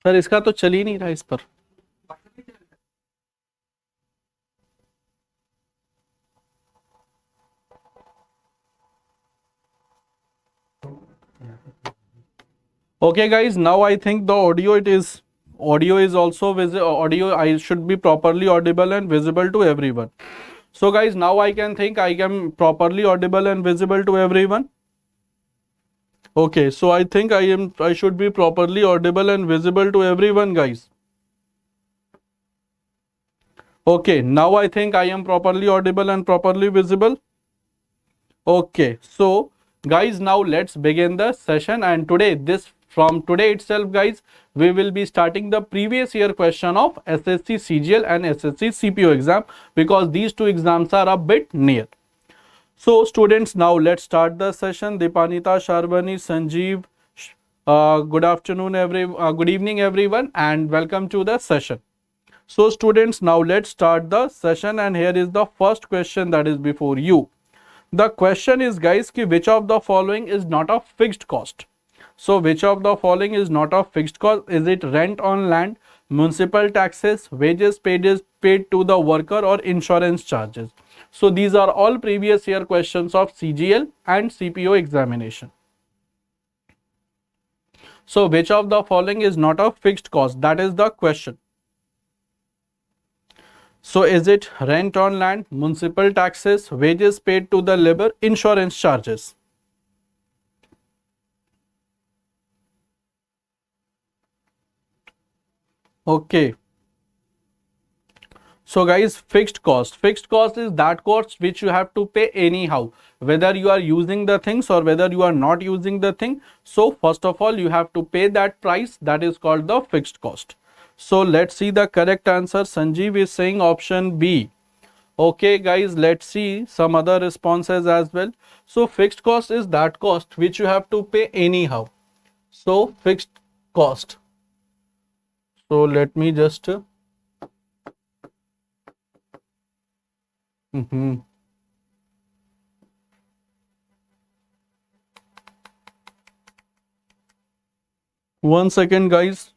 Sir इसका तो चल ही नहीं रहा इस पर। Okay guys, now I think the audio is also visible. Audio I should be properly audible and visible to everyone. So guys, now I think I am properly audible and visible to everyone. Okay, so I think I should be properly audible and visible to everyone, guys. Okay, now I think I am properly audible and properly visible. Okay, so guys, now let's begin the session, and from today itself guys, we will be starting the previous year question of SSC CGL and SSC CPO exam, because these two exams are a bit near. So students, now let's start the session. Dipanita, Sharvani, Sanjeev, good evening everyone, and welcome to the session. So students, now let's start the session, and here is the first question that is before you. The question is guys, which of the following is not a fixed cost? So which of the following is not a fixed cost? Is it rent on land, municipal taxes, wages paid to the worker, or insurance charges? So these are all previous year questions of CGL and CPO examination. So which of the following is not a fixed cost? That is the question. So is it rent on land, municipal taxes, wages paid to the labor, insurance charges? Okay. So guys, fixed cost is that cost which you have to pay anyhow, whether you are using the things or whether you are not using the thing. So first of all, you have to pay that price, that is called the fixed cost. So let's see the correct answer. Sanjeev is saying option B. Okay guys, let's see some other responses as well. So fixed cost is that cost which you have to pay anyhow. So fixed cost. So let me just one second guys.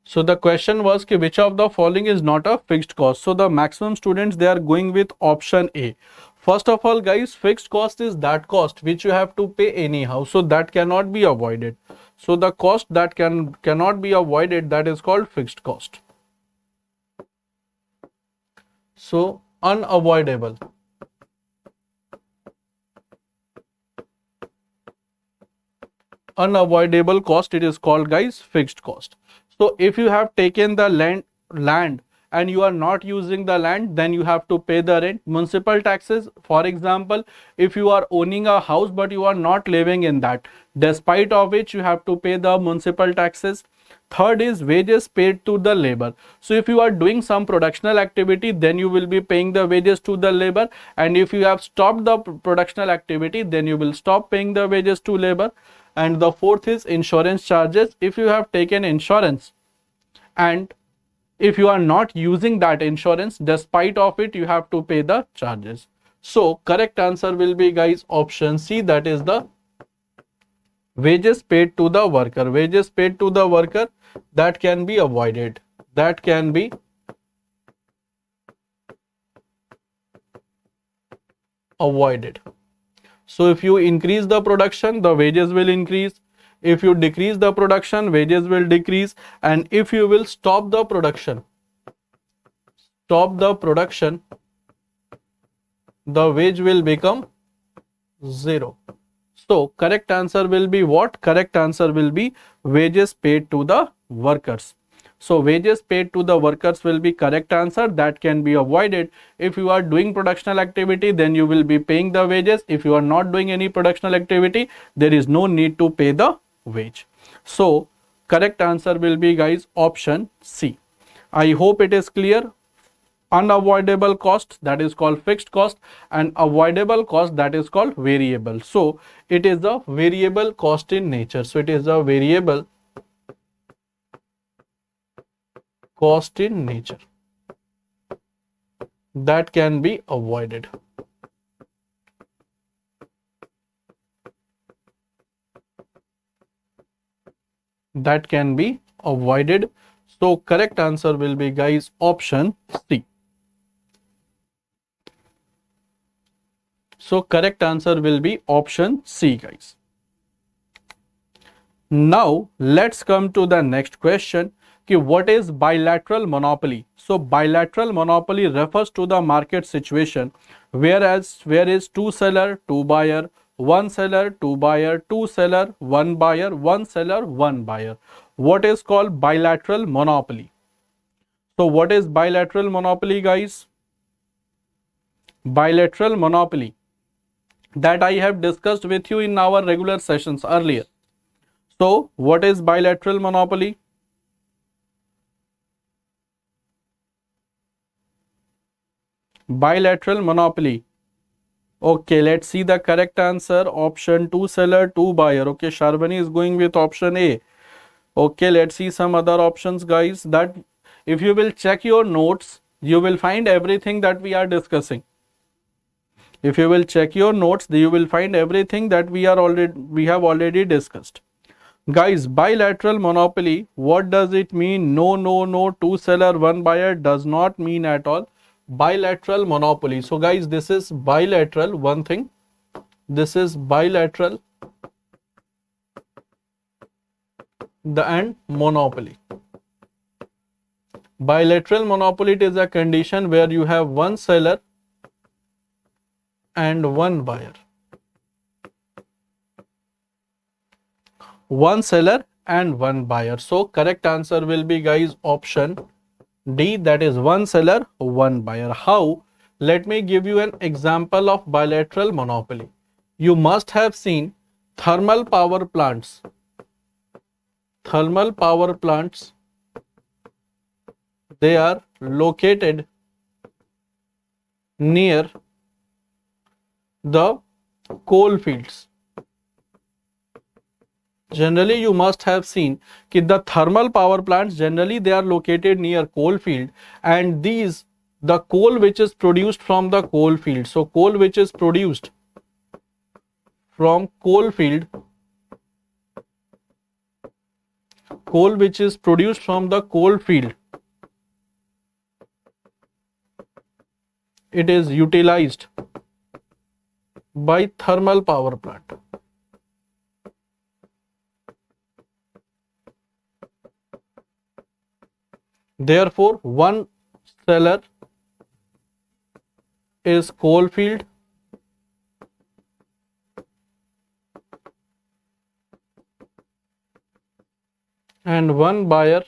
So the question was which of the following is not a fixed cost? So the maximum students, they are going with option A. First of all guys, fixed cost is that cost which you have to pay anyhow, so that cannot be avoided. So the cost that cannot be avoided, that is called fixed cost. So unavoidable. Unavoidable cost, it is called guys fixed cost. So if you have taken the land and you are not using the land, then you have to pay the rent. Municipal taxes, for example, if you are owning a house but you are not living in that, despite of which you have to pay the municipal taxes. Third is wages paid to the labor. So if you are doing some productional activity, then you will be paying the wages to the labor, and if you have stopped the productional activity, then you will stop paying the wages to labor. And the fourth is insurance charges. If you have taken insurance and if you are not using that insurance, despite of it, you have to pay the charges. So correct answer will be guys option C, that is the wages paid to the worker. Wages paid to the worker, that can be avoided. That can be avoided. So if you increase the production, the wages will increase. If you decrease the production, wages will decrease. And if you will stop the production, the wage will become 0. So correct answer will be what? Correct answer will be wages paid to the workers. So wages paid to the workers will be correct answer. That can be avoided. If you are doing productional activity, then you will be paying the wages. If you are not doing any productional activity, there is no need to pay the wage. So correct answer will be guys option C. I hope it is clear. unavoidable cost, that is called fixed cost, and avoidable cost, that is called variable. So it is a variable cost in nature. So it is a variable cost in nature that can be avoided. That can be avoided. So correct answer will be, guys, option C. So correct answer will be option C, guys. Now let's come to the next question. What is bilateral monopoly? So bilateral monopoly refers to the market situation where is two seller, two buyer, one seller, two buyer, two seller, one buyer, one seller, one buyer. What is called bilateral monopoly? So what is bilateral monopoly, guys? Bilateral monopoly that I have discussed with you in our regular sessions earlier. So what is bilateral monopoly? Bilateral monopoly. Okay, let's see the correct answer. Option 2 seller, 2 buyer. Okay, Sharbani is going with option A. Okay, let's see some other options, guys. That if you will check your notes, you will find everything that we are discussing. If you will check your notes, you will find everything that we have already discussed. Guys, bilateral monopoly, what does it mean? No, two seller, one buyer does not mean at all. Bilateral monopoly. So guys, this is bilateral, one thing. This is bilateral and monopoly. Bilateral monopoly, it is a condition where you have one seller and one buyer. One seller and one buyer. So correct answer will be, guys, option D, that is one seller, one buyer. How? Let me give you an example of bilateral monopoly. You must have seen thermal power plants. Thermal power plants, they are located near the coal fields. Generally, you must have seen that the thermal power plants, generally they are located near coal field, and the coal which is produced from the coal field. So coal which is produced from coal field, coal which is produced from the coal field, it is utilized by thermal power plant. Therefore, one seller is coal field and one buyer,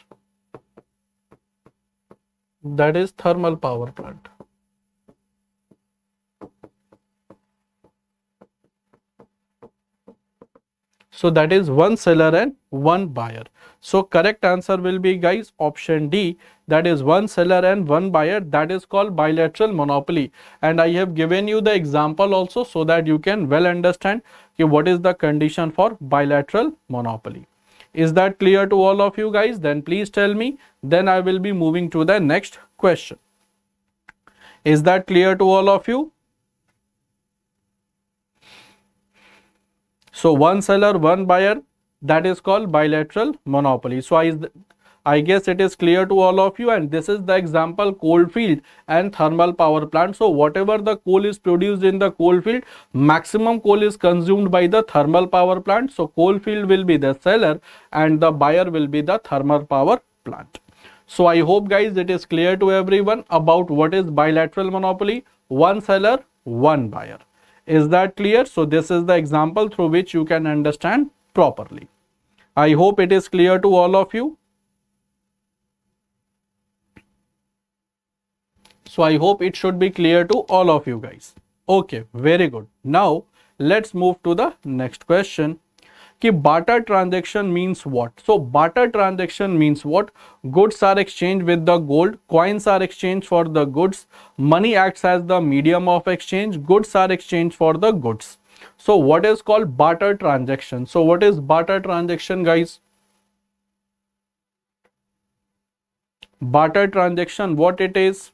that is thermal power plant. So that is one seller and one buyer. So correct answer will be, guys, option D, that is one seller and one buyer. That is called bilateral monopoly. And I have given you the example also so that you can well understand what is the condition for bilateral monopoly. Is that clear to all of you, guys? Then please tell me. Then I will be moving to the next question. Is that clear to all of you? So one seller, one buyer, that is called bilateral monopoly. So I guess it is clear to all of you, and this is the example coal field and thermal power plant. So whatever the coal is produced in the coal field, maximum coal is consumed by the thermal power plant. So coal field will be the seller and the buyer will be the thermal power plant. So I hope, guys, it is clear to everyone about what is bilateral monopoly. One seller, one buyer. Is that clear? So this is the example through which you can understand properly. I hope it is clear to all of you. So I hope it should be clear to all of you, guys. Okay, very good. Now let's move to the next question. कि barter transaction means what? So barter transaction means what? Goods are exchanged with the gold, coins are exchanged for the goods, money acts as the medium of exchange, goods are exchanged for the goods. So what is called barter transaction? So what is barter transaction, guys? Barter transaction, what it is?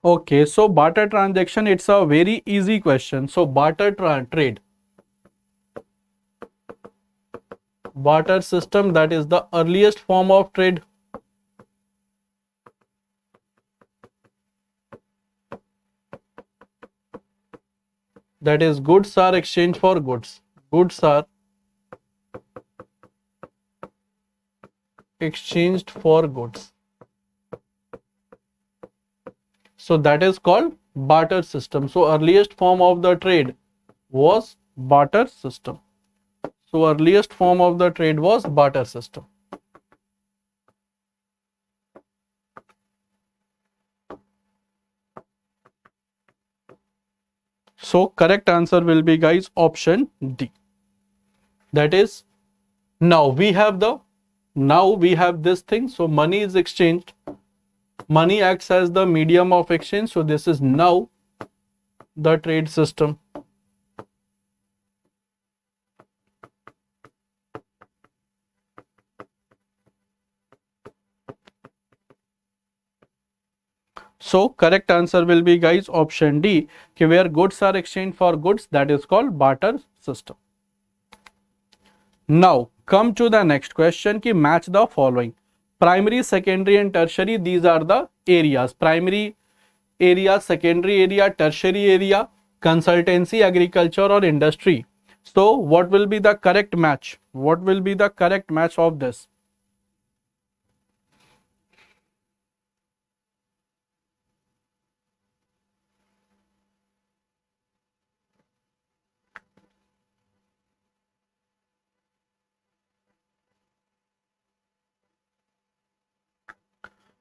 Okay, so barter transaction, it's a very easy question. So barter trade, barter system, that is the earliest form of trade. That is, goods are exchanged for goods. Goods are exchanged for goods. So that is called barter system. So earliest form of the trade was barter system. So earliest form of the trade was barter system. So correct answer will be, guys, option D. That is, now we have this thing. So money is exchanged. Money acts as the medium of exchange. So this is now the trade system. So correct answer will be, guys, option D, where goods are exchanged for goods, that is called barter system. Now come to the next question, ki match the following. Primary, secondary and tertiary, these are the areas. Primary area, secondary area, tertiary area, consultancy, agriculture or industry. So what will be the correct match? What will be the correct match of this?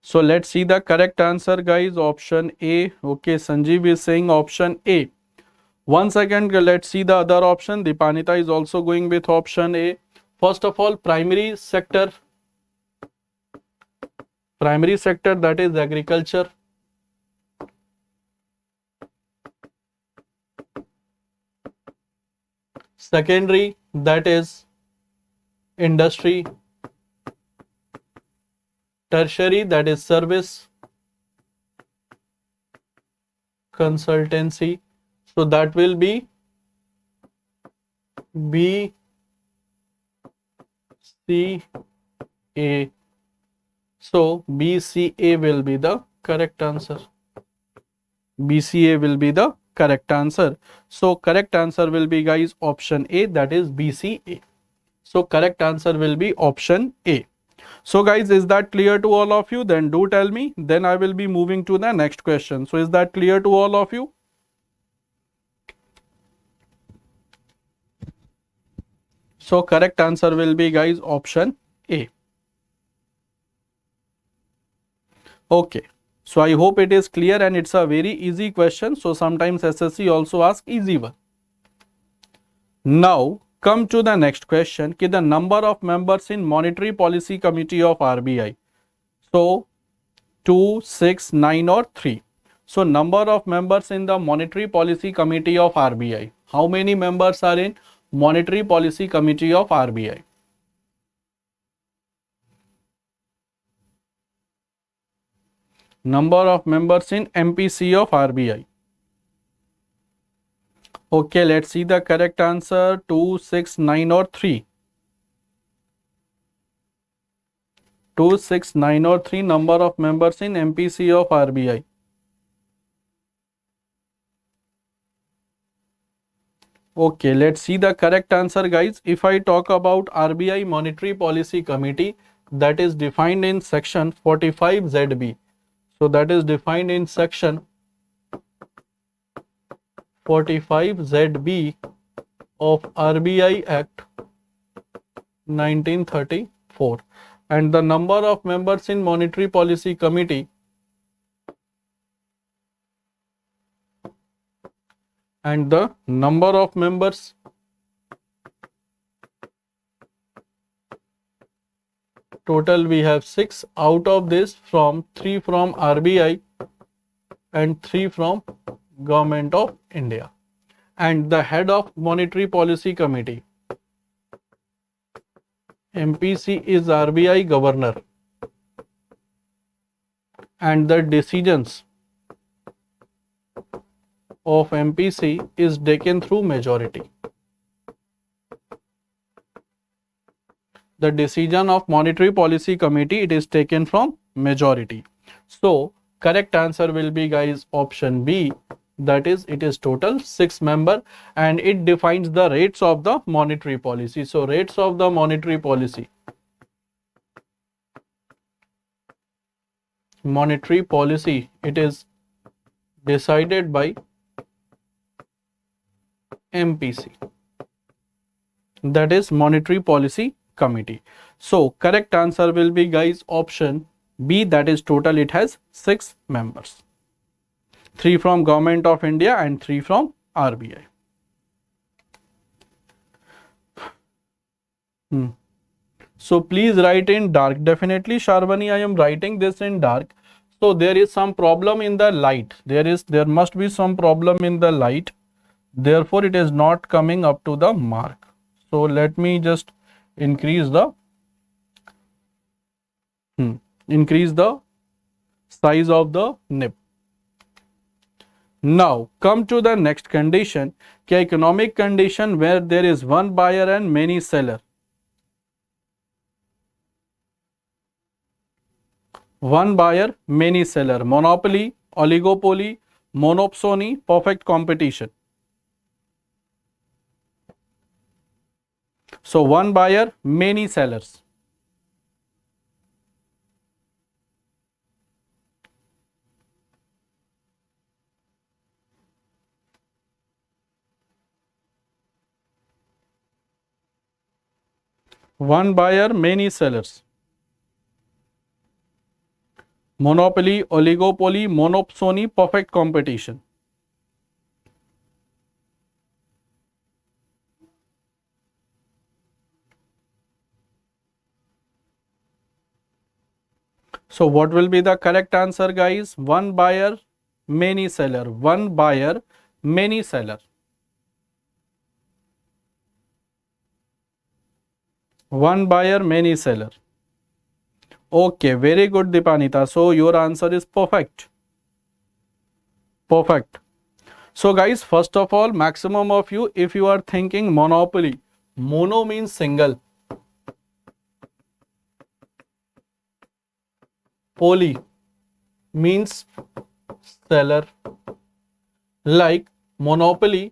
So let's see the correct answer, guys. Option A. Okay, Sanjeev is saying option A. One second, let's see the other option. Dipanita is also going with option A. First of all, primary sector, that is agriculture. Secondary, that is industry. Tertiary, that is service, consultancy. So that will be B, C, A. So B, C, A will be the correct answer. B, C, A will be the correct answer. So correct answer will be, guys, option A, that is B, C, A. So correct answer will be option A. So guys, is that clear to all of you? Then do tell me. Then I will be moving to the next question. So is that clear to all of you? So correct answer will be, guys, option A. Okay. So I hope it is clear, and it's a very easy question. So sometimes SSC also asks easy one. Now come to the next question, ki the number of members in Monetary Policy Committee of RBI. So 2, 6, 9 or 3. So number of members in the Monetary Policy Committee of RBI. How many members are in Monetary Policy Committee of RBI? Number of members in MPC of RBI. Okay, let's see the correct answer. 2, 6, 9 or 3. 2, 6, 9 or 3 number of members in MPC of RBI. Okay, let's see the correct answer, guys. If I talk about RBI Monetary Policy Committee, that is defined in section 45 ZB. So that is defined in section 45 ZB of RBI Act 1934. and the number of members in Monetary Policy Committee and the number of members total we have 6. Out of this, from 3 from RBI and 3 from Government of India. And the head of Monetary Policy Committee, MPC, is RBI governor, and the decisions of MPC is taken through majority. The decision of Monetary Policy Committee, it is taken from majority. So correct answer will be, guys, option B, that is, it is total 6 member, and it defines the rates of the monetary policy. So rates of the monetary policy, it is decided by MPC, that is Monetary Policy Committee. So correct answer will be, guys, option B, that is total it has 6 members. 3 from Government of India and 3 from RBI. So please write in dark. Definitely, Sharvani, I am writing this in dark. So there is some problem in the light. There must be some problem in the light. Therefore, it is not coming up to the mark. So let me just increase the size of the nib. Now come to the next condition, economic condition where there is one buyer and many seller. One buyer, many seller, monopoly, oligopoly, monopsony, perfect competition. So one buyer, many sellers. One buyer, many sellers. Monopoly, oligopoly, monopsony, perfect competition. So what will be the correct answer, guys? One buyer, many seller. One buyer, many seller. One buyer, many seller. Okay, very good, Dipanita. So your answer is perfect. Perfect. So guys, first of all, maximum of you, if you are thinking monopoly, mono means single, poly means seller. Like monopoly,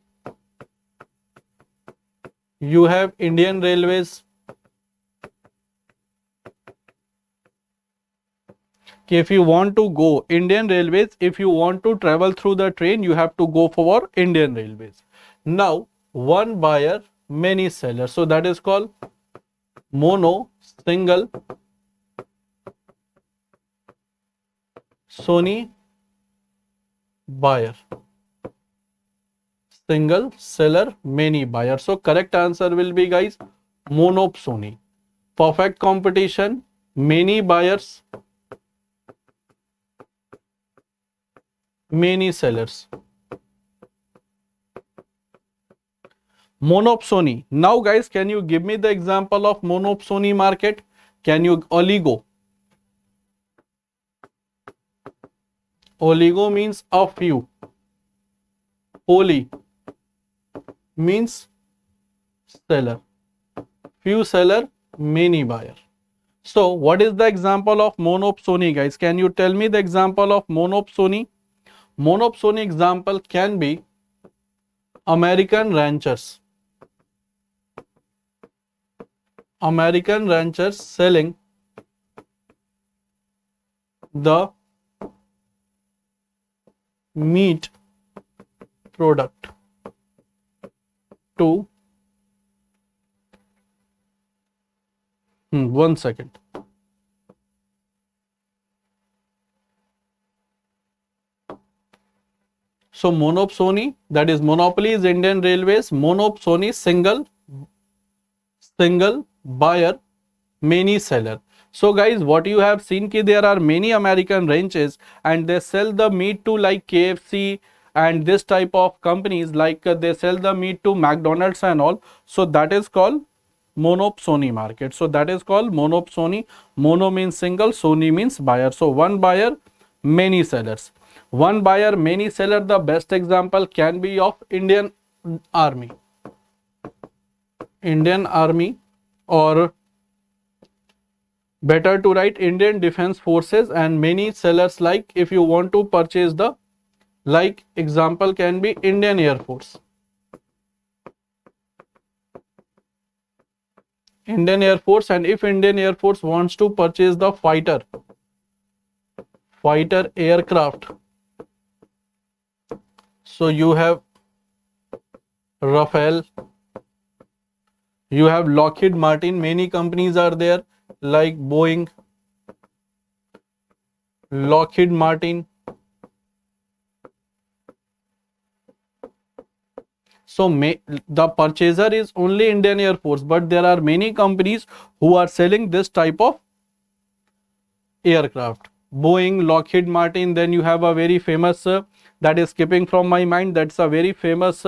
you have Indian Railways. If you want to go Indian Railways, if you want to travel through the train, you have to go for Indian Railways. Now, one buyer, many sellers. So that is called mono, single, Sony buyer. Single seller, many buyers. So correct answer will be, guys, monopsony. Perfect competition, many buyers, many sellers. Monopsony. Now guys, can you give me the example of monopsony market? Can you oligo? Oligo means a few. Poly means seller. Few seller, many buyer. So what is the example of monopsony, guys? Can you tell me the example of monopsony? Monopsony example can be American ranchers. American ranchers selling the meat product to 1 second. So monopsony, that is monopoly is Indian Railways, monopsony single buyer, many seller. So guys, what you have seen ki there are many American ranches and they sell the meat to like KFC and this type of companies, like they sell the meat to McDonald's and all. So that is called monopsony market. So that is called monopsony. Mono means single, sony means buyer. So one buyer, many sellers. One buyer, many seller, the best example can be of Indian Army. Indian Army, or better to write Indian Defense Forces, and many sellers, like if you want to purchase the, like example can be Indian Air Force. Indian Air Force, and if Indian Air Force wants to purchase the fighter aircraft, so you have Rafale, you have Lockheed Martin, many companies are there like Boeing, Lockheed Martin. So the purchaser is only Indian Air Force, but there are many companies who are selling this type of aircraft. Boeing, Lockheed Martin, then you have a very famous, that is skipping from my mind, that's a very famous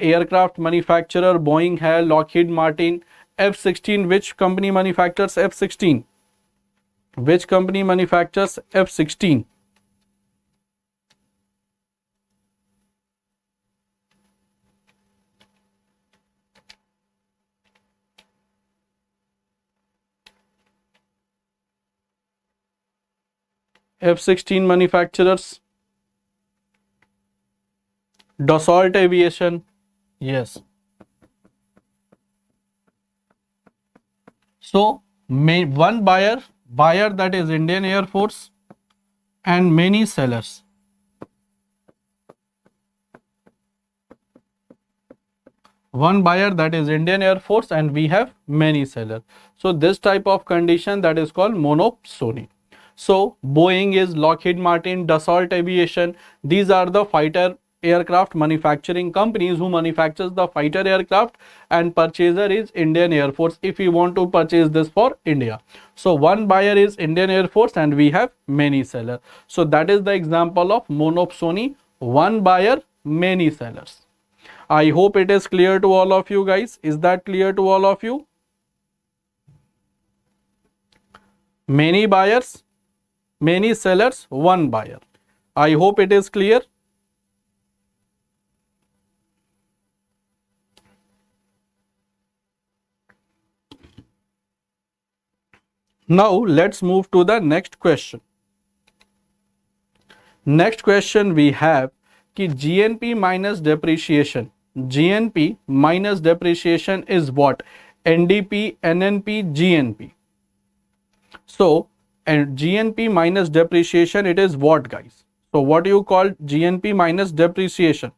aircraft manufacturer. Boeing hai, Lockheed Martin. F-16, which company manufactures F-16? Which company manufactures F-16? F-16 manufacturers, Dassault Aviation. Yes. So one buyer that is Indian Air Force, and many sellers. One buyer that is Indian Air Force and we have many sellers. So this type of condition, that is called monopsony. So Boeing is Lockheed Martin, Dassault Aviation, these are the fighter aircraft manufacturing companies who manufactures the fighter aircraft, and purchaser is Indian Air Force if we want to purchase this for India. So one buyer is Indian Air Force and we have many sellers. So that is the example of monopsony, one buyer, many sellers. I hope it is clear to all of you guys. Is that clear to all of you? Many buyers, many sellers, one buyer. I hope it is clear. Now let's move to the next question. Next question we have कि GNP minus depreciation. GNP minus depreciation is what? NDP, NNP, GNP. So, and GNP minus depreciation, it is what, guys? So, what do you call GNP minus depreciation?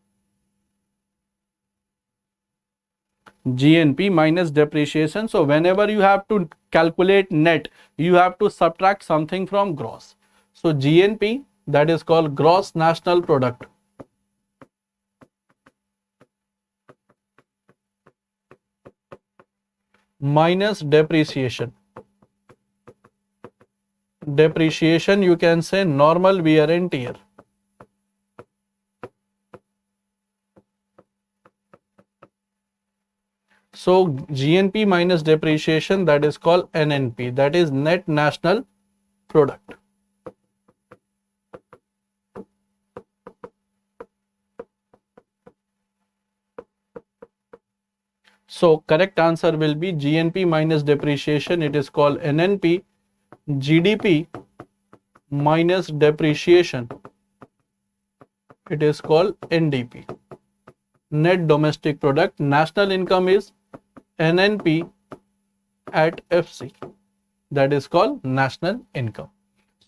GNP minus depreciation. So, whenever you have to calculate net, you have to subtract something from gross. So, GNP, that is called gross national product. Minus depreciation. Depreciation, you can say normal wear and tear. So GNP minus depreciation, that is called NNP, that is net national product. So correct answer will be GNP minus depreciation, it is called NNP. GDP minus depreciation, it is called NDP, net domestic product. National income is NNP at FC, that is called national income.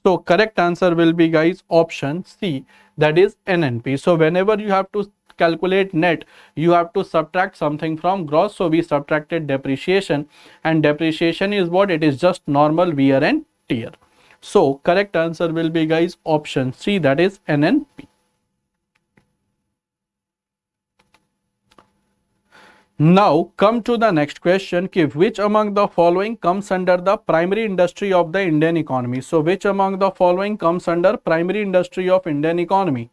So correct answer will be, guys, option C, that is NNP. So whenever you have to calculate net, you have to subtract something from gross. So we subtracted depreciation, and depreciation is what? It is just normal wear and tear. So correct answer will be, guys, option C, that is NNP. Now come to the next question, which among the following comes under the primary industry of the Indian economy? So which among the following comes under primary industry of Indian economy?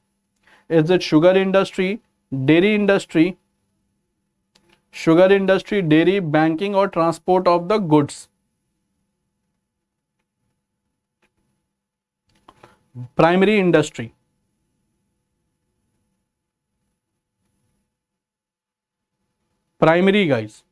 Is it sugar industry, dairy industry, dairy, banking, or transport of the goods? Primary industry. Primary, guys.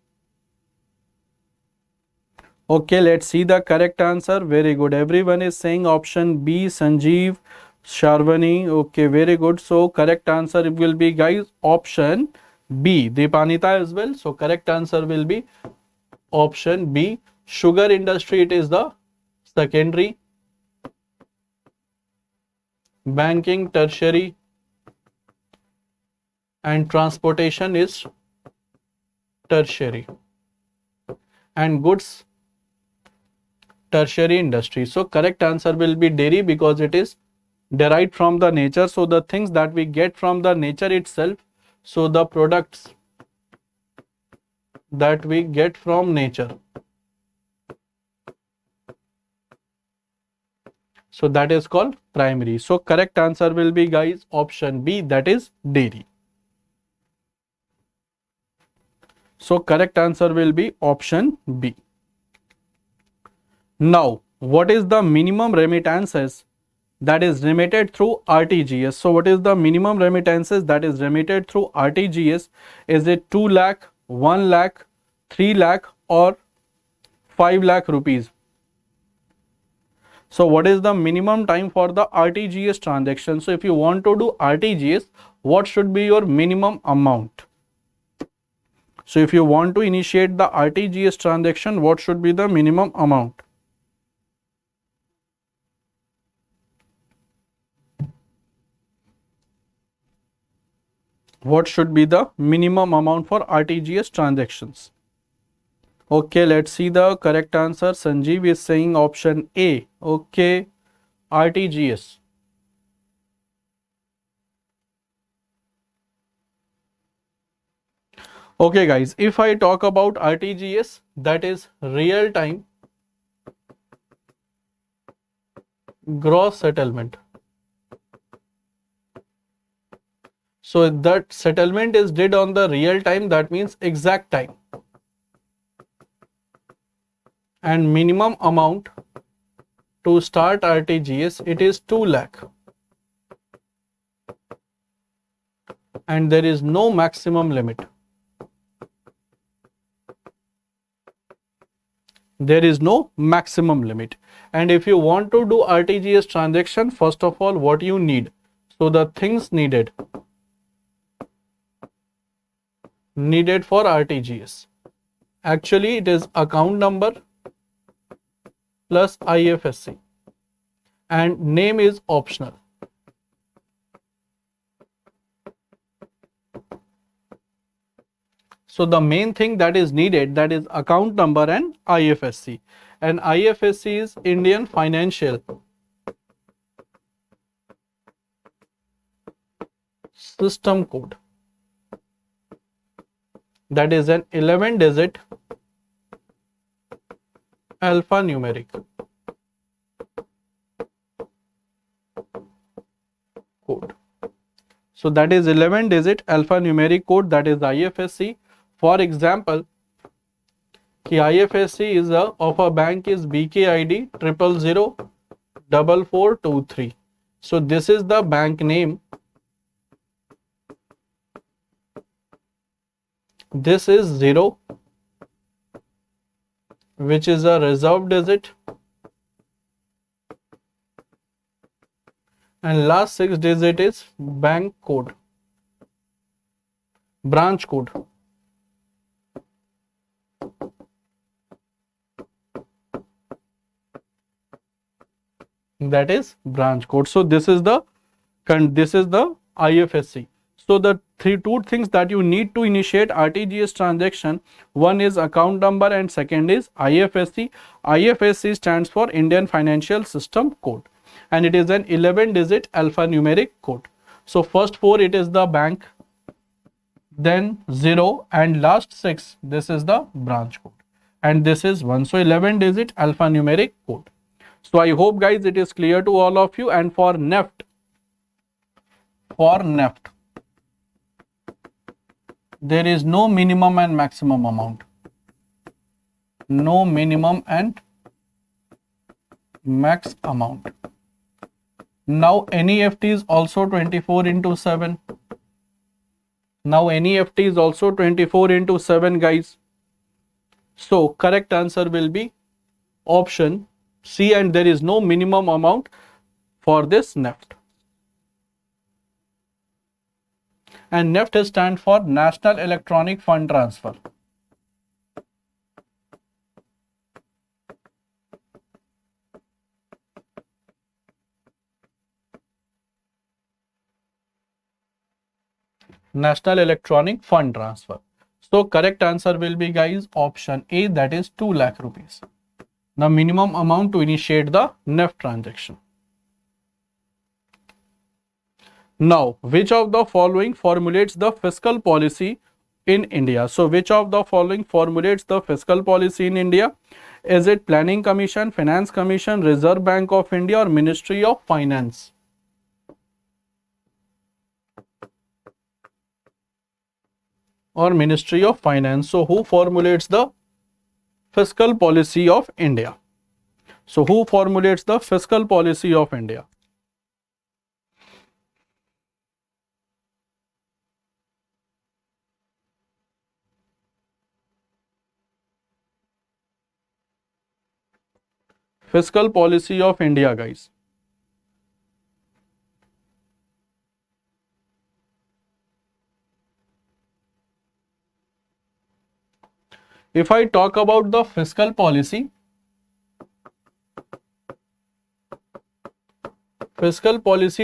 Okay, let's see the correct answer. Very good. Everyone is saying option B, Sanjeev, Sharvani. Okay, very good. So correct answer will be, guys, option B. Deepanita as well. So correct answer will be option B. Sugar industry, it is the secondary. Banking, tertiary, and transportation is tertiary, and goods, tertiary industry. So correct answer will be dairy, because it is derived from the nature. So the things that we get from the nature itself, so the products that we get from nature, so that is called primary. So correct answer will be, guys, option B, that is dairy. So correct answer will be option B. Now, what is the minimum remittances that is remitted through RTGS? So what is the minimum remittances that is remitted through RTGS? Is it 2 lakh, 1 lakh, 3 lakh, or 5 lakh rupees? So what is the minimum time for the RTGS transaction? So if you want to do RTGS, what should be your minimum amount? So if you want to initiate the RTGS transaction, what should be the minimum amount? What should be the minimum amount for RTGS transactions? Okay, let's see the correct answer. Sanjeev is saying option A. Okay, RTGS. Okay, guys, if I talk about RTGS, that is real time gross settlement. So that settlement is did on the real time, that means exact time. And minimum amount to start RTGS, it is 2 lakh. And there is no maximum limit. There is no maximum limit. And if you want to do RTGS transaction, first of all, what you need? So the things needed for RTGS. Actually, it is account number plus IFSC, and name is optional. So the main thing that is needed, that is account number and IFSC. And IFSC is Indian Financial System Code. That is an 11-digit alphanumeric code. So that is 11-digit alphanumeric code, that is IFSC. For example, the IFSC is of a bank is BKID 0004423. So this is the bank name. This is 0, which is a reserved digit, and last 6 digit is bank code, branch code. That is branch code. So this is the IFSC. So the two things that you need to initiate RTGS transaction, one is account number and second is IFSC. IFSC stands for Indian Financial System Code, and it is an 11-digit alphanumeric code. So first 4, it is the bank, then 0, and last 6, this is the branch code, and this is 1. So 11 digit alphanumeric code. So I hope guys it is clear to all of you. And for NEFT, there is no minimum and maximum amount. No minimum and max amount. Now NEFT is also 24 into 7. Now NEFT is also 24 into 7 guys. So correct answer will be option C, and there is no minimum amount for this NEFT. And NEFT stands for National Electronic Fund Transfer. National Electronic Fund Transfer. So correct answer will be guys option A, that is 2 lakh rupees. The minimum amount to initiate the NEFT transaction. Now, which of the following formulates the fiscal policy in India? So, which of the following formulates the fiscal policy in India? Is it Planning Commission, Finance Commission, Reserve Bank of India, or Ministry of Finance? Or Ministry of Finance. So, who formulates the fiscal policy of India? So, who formulates the fiscal policy of India? Fiscal policy of India, guys. If I talk about the fiscal policy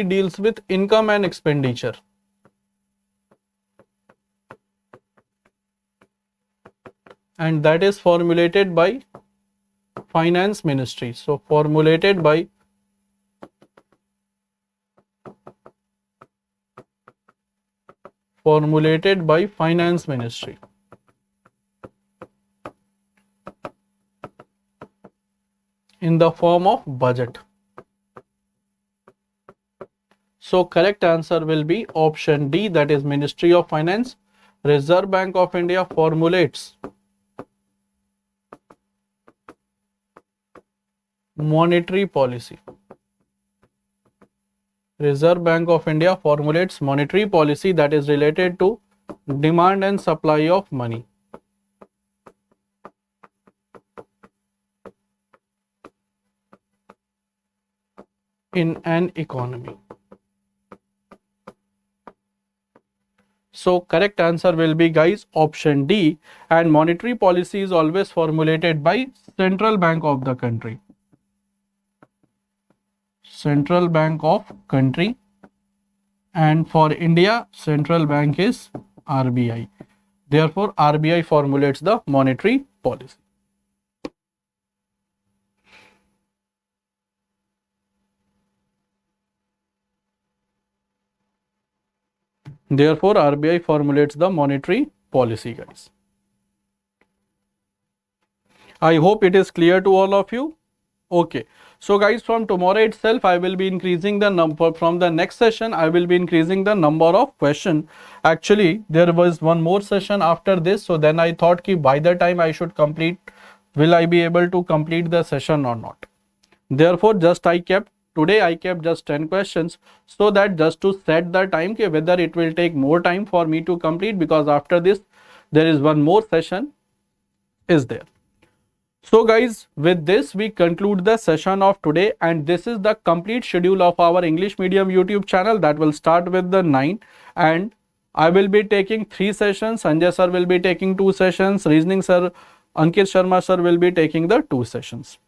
deals with income and expenditure. And that is formulated by Finance Ministry. So formulated by Finance Ministry. In the form of budget. So correct answer will be option D, that is Ministry of Finance. Reserve Bank of India formulates monetary policy. Reserve Bank of India formulates monetary policy that is related to demand and supply of money. In an economy. So correct answer will be guys option D, and monetary policy is always formulated by Central Bank of the country. Central Bank of country, and for India Central Bank is RBI. Therefore RBI formulates the monetary policy. Therefore RBI formulates the monetary policy, guys. I hope it is clear to all of you. Okay, so guys, from tomorrow itself I will be increasing the number. From the next session I will be increasing the number of question. Actually there was one more session after this, so then I thought ki by the time I should complete, will I be able to complete the session or not. Therefore today I kept just 10 questions, so that just to set the time ki whether it will take more time for me to complete, because after this there is one more session is there. So guys, with this we conclude the session of today, and this is the complete schedule of our English medium YouTube channel that will start with the 9, and I will be taking 3 sessions. Sanjay sir will be taking 2 sessions. Reasoning sir, Ankit Sharma sir will be taking the 2 sessions.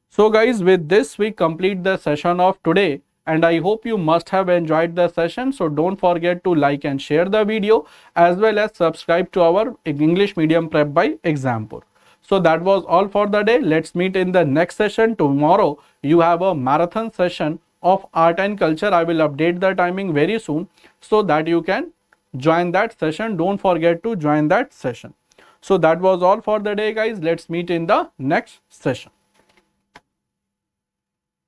So guys, with this we complete the session of today, and I hope you must have enjoyed the session. So don't forget to like and share the video, as well as subscribe to our English medium prep by Exampur. So that was all for the day. Let's meet in the next session. Tomorrow you have a marathon session of art and culture. I will update the timing very soon so that you can join that session. Don't forget to join that session. So that was all for the day, guys. Let's meet in the next session.